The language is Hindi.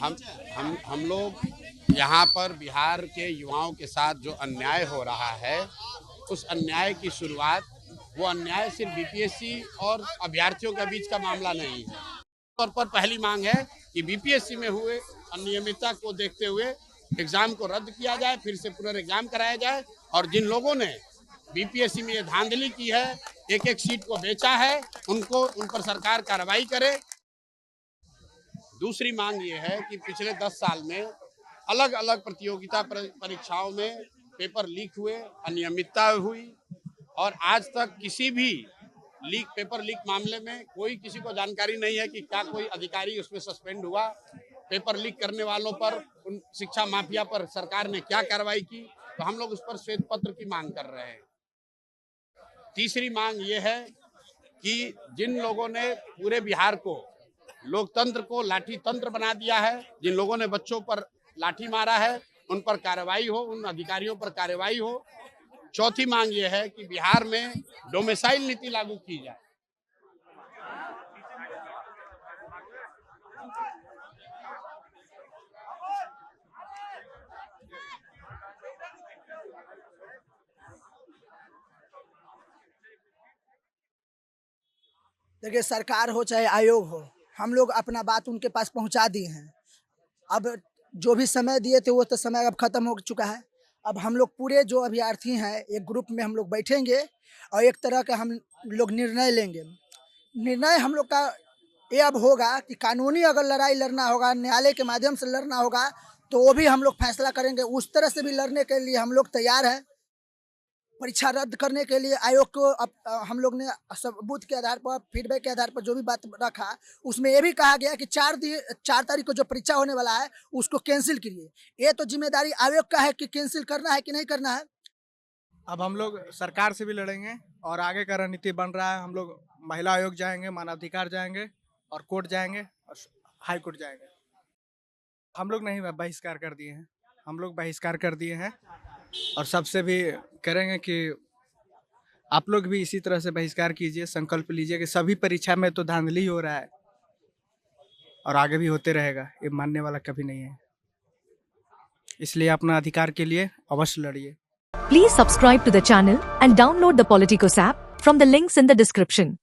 हम हम लोग यहाँ पर बिहार के युवाओं के साथ जो अन्याय हो रहा है, उस अन्याय की शुरुआत, वो अन्याय सिर्फ बीपीएससी और अभ्यर्थियों के बीच का मामला नहीं है। तौर पर पहली मांग है कि बीपीएससी में हुए अनियमितता को देखते हुए एग्जाम को रद्द किया जाए, फिर से पुनर्एग्जाम कराया जाए, और जिन लोगों ने बीपीएससी में ये धांधली की है, एक एक सीट को बेचा है, उन पर सरकार कार्रवाई करे। दूसरी मांग ये है कि पिछले 10 साल में अलग अलग प्रतियोगिता परीक्षाओं में पेपर लीक हुए, अनियमितता हुई, और आज तक किसी भी पेपर लीक मामले में कोई किसी को जानकारी नहीं है कि क्या कोई अधिकारी उसमें सस्पेंड हुआ। पेपर लीक करने वालों पर, उन शिक्षा माफिया पर सरकार ने क्या कार्रवाई की, तो हम लोग उस पर श्वेत पत्र की मांग कर रहे हैं। तीसरी मांग ये है कि जिन लोगों ने पूरे बिहार को, लोकतंत्र को लाठी तंत्र बना दिया है, जिन लोगों ने बच्चों पर लाठी मारा है, उन पर कार्रवाई हो, उन अधिकारियों पर कार्रवाई हो। चौथी मांग ये है कि बिहार में डोमिसाइल नीति लागू की जाए। देखिए, सरकार हो चाहे आयोग हो, हम लोग अपना बात उनके पास पहुंचा दिए हैं। अब जो भी समय दिए थे वो तो समय अब खत्म हो चुका है। अब हम लोग पूरे जो अभ्यर्थी हैं, एक ग्रुप में हम लोग बैठेंगे और एक तरह का हम लोग निर्णय लेंगे। निर्णय हम लोग का ये अब होगा कि कानूनी अगर लड़ाई लड़ना होगा, न्यायालय के माध्यम से लड़ना होगा, तो वो भी हम लोग फैसला करेंगे। उस तरह से भी लड़ने के लिए हम लोग तैयार हैं। परीक्षा रद्द करने के लिए आयोग को अब हम लोग ने सबूत के आधार पर, फीडबैक के आधार पर जो भी बात रखा, उसमें ये भी कहा गया कि 4 तारीख को जो परीक्षा होने वाला है उसको कैंसिल करिए। ये तो जिम्मेदारी आयोग का है कि कैंसिल करना है कि नहीं करना है। अब हम लोग सरकार से भी लड़ेंगे और आगे का रणनीति बन रहा है। हम लोग महिला आयोग जाएंगे, मानवाधिकार जाएंगे और कोर्ट जाएंगे और हाई कोर्ट जाएंगे। हम लोग नहीं बहिष्कार कर दिए हैं, हम लोग बहिष्कार कर दिए हैं और सबसे भी करेंगे कि आप लोग भी इसी तरह से बहिष्कार कीजिए, संकल्प लीजिए कि सभी परीक्षा में तो धांधली हो रहा है और आगे भी होते रहेगा, ये मानने वाला कभी नहीं है। इसलिए अपना अधिकार के लिए अवश्य लड़िए। Please subscribe to the channel and download the Politicos app from the links in the description.